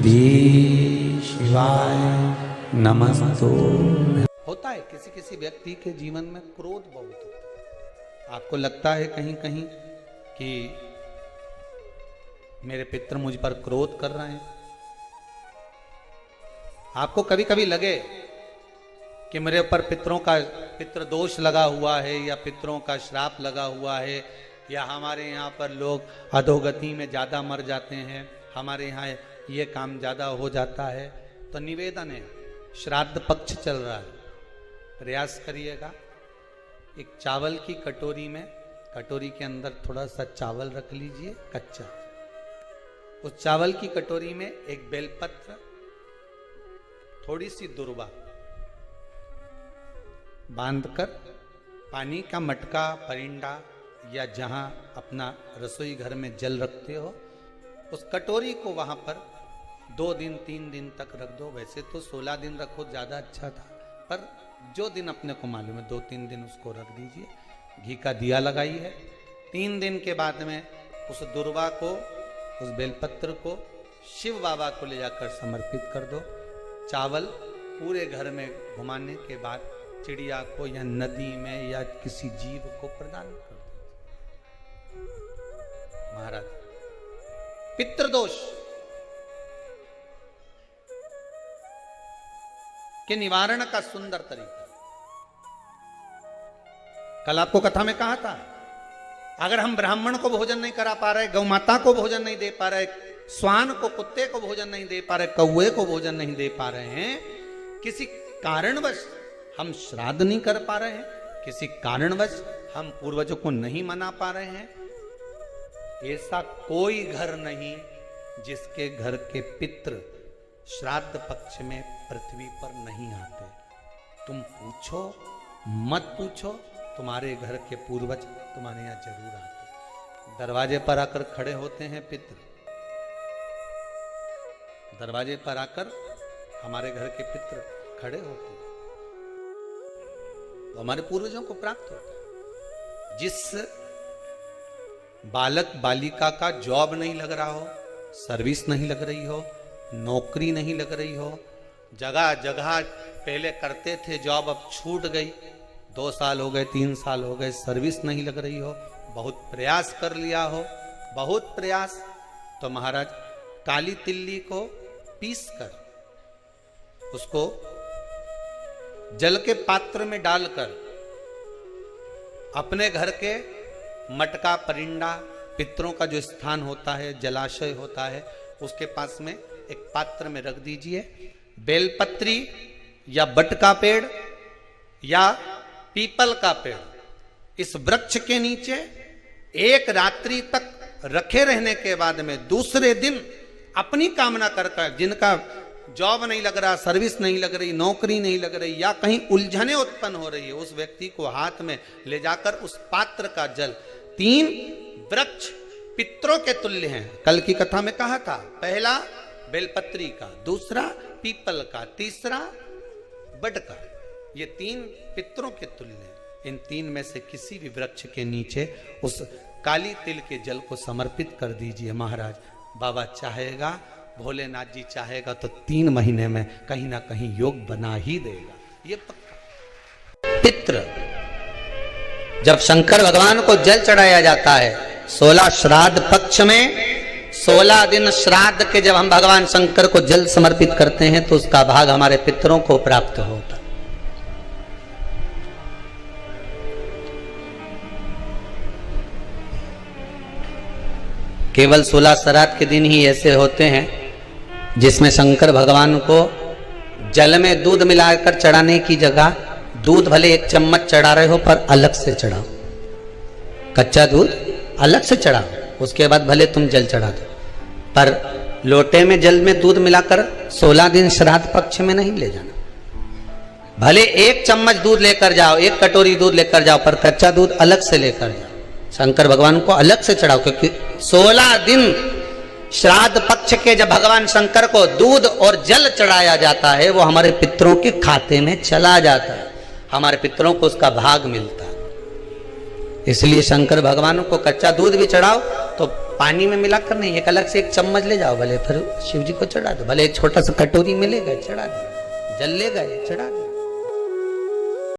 श्री शिवाय नमस्तु। होता है किसी किसी व्यक्ति के जीवन में क्रोध बहुत होता है। आपको लगता है कहीं कहीं कि मेरे पितर मुझ पर क्रोध कर रहे हैं। आपको कभी कभी लगे कि मेरे ऊपर पितृ दोष लगा हुआ है या पितरों का श्राप लगा हुआ है, या हमारे यहाँ पर लोग अधोगति में ज़्यादा मर जाते हैं, हमारे यहाँ ये काम ज़्यादा हो जाता है, तो निवेदन है, श्राद्ध पक्ष चल रहा है, प्रयास करिएगा। एक चावल की कटोरी में, कटोरी के अंदर थोड़ा सा चावल रख लीजिए कच्चा। उस चावल की कटोरी में एक बेलपत्र, थोड़ी सी दुर्वा बांधकर पानी का मटका, परिंडा या जहां अपना रसोई घर में जल रखते हो, उस कटोरी को वहां पर 2 दिन 3 दिन तक रख दो। वैसे तो 16 दिन रखो ज़्यादा अच्छा था, पर जो दिन अपने को मालूम है 2-3 दिन उसको रख दीजिए। घी का दिया लगाइए। 3 दिन के बाद में उस दुर्वा को, उस बेलपत्र को शिव बाबा को ले जाकर समर्पित कर दो। चावल पूरे घर में घुमाने के बाद चिड़िया को या नदी में या किसी जीव को प्रदान कर दो। महाराज, पितृदोष के निवारण का सुंदर तरीका। कल आपको कथा में कहा था, अगर हम ब्राह्मण को भोजन नहीं करा पा रहे, गौ माता को भोजन नहीं दे पा रहे, स्वान को, कुत्ते को भोजन नहीं दे पा रहे, कौवे को भोजन नहीं दे पा रहे हैं, किसी कारणवश हम श्राद्ध नहीं कर पा रहे हैं, किसी कारणवश हम पूर्वजों को नहीं मना पा रहे हैं, ऐसा कोई घर नहीं जिसके घर के पितृ श्राद्ध पक्ष में पृथ्वी पर नहीं आते। तुम पूछो मत पूछो, तुम्हारे घर के पूर्वज तुम्हारे यहां जरूर आते। दरवाजे पर आकर खड़े होते हैं पितृ, दरवाजे पर आकर हमारे घर के पितृ खड़े होते हैं, तो हमारे पूर्वजों को प्राप्त होता है। जिस बालक बालिका का जॉब नहीं लग रहा हो, सर्विस नहीं लग रही हो, नौकरी नहीं लग रही हो, जगह जगह पहले करते थे जॉब, अब छूट गई, 2 साल हो गए, 3 साल हो गए, सर्विस नहीं लग रही हो, बहुत प्रयास कर लिया हो, बहुत प्रयास, तो महाराज काली तिल्ली को पीस कर उसको जल के पात्र में डालकर अपने घर के मटका, परिंडा, पितरों का जो स्थान होता है, जलाशय होता है, उसके पास में एक पात्र में रख दीजिए। बेलपत्री या बट का पेड़ या पीपल का पेड़, इस वृक्ष के नीचे 1 रात्रि तक रखे रहने के बाद में दूसरे दिन अपनी कामना कर, जिनका जॉब नहीं लग रहा, सर्विस नहीं लग रही, नौकरी नहीं लग रही, या कहीं उलझने उत्पन्न हो रही है, उस व्यक्ति को हाथ में ले जाकर उस पात्र का जल, 3 वृक्ष पितरों के तुल्य हैं। कल की कथा में कहा था, पहला बेलपत्री का, दूसरा पीपल का, तीसरा बड का, ये 3 पितरों के तुल्य हैं। इन 3 में से किसी भी वृक्ष के नीचे उस काली तिल के जल को समर्पित कर दीजिए। महाराज, बाबा चाहेगा, भोलेनाथ जी चाहेगा तो 3 महीने में कहीं ना कहीं योग बना ही देगा, ये पक्का। पितृ, जब शंकर भगवान को जल चढ़ाया जाता है 16 श्राद्ध पक्ष में, 16 दिन श्राद्ध के जब हम भगवान शंकर को जल समर्पित करते हैं तो उसका भाग हमारे पितरों को प्राप्त होता। केवल 16 श्राद्ध के दिन ही ऐसे होते हैं जिसमें शंकर भगवान को जल में दूध मिलाकर चढ़ाने की जगह दूध भले 1 चम्मच चढ़ा रहे हो पर अलग से चढ़ाओ, कच्चा दूध अलग से चढ़ाओ, उसके बाद भले तुम जल चढ़ा दो, पर लोटे में जल में दूध मिलाकर 16 दिन श्राद्ध पक्ष में नहीं ले जाना। भले 1 चम्मच दूध लेकर जाओ, 1 कटोरी दूध लेकर जाओ, पर कच्चा दूध अलग से लेकर जाओ, शंकर भगवान को अलग से चढ़ाओ, क्योंकि 16 दिन श्राद्ध पक्ष के जब भगवान शंकर को दूध और जल चढ़ाया जाता है, वो हमारे पितरों के खाते में चला जाता है, हमारे पितरों को उसका भाग मिलता है। इसलिए शंकर भगवान को कच्चा दूध भी चढ़ाओ तो पानी में मिलाकर नहीं, एक अलग से एक चम्मच ले जाओ, भले फिर शिव जी को चढ़ा दो, भले एक छोटा सा कटोरी मिलेगा चढ़ा दो, जल लेगा चढ़ा दो।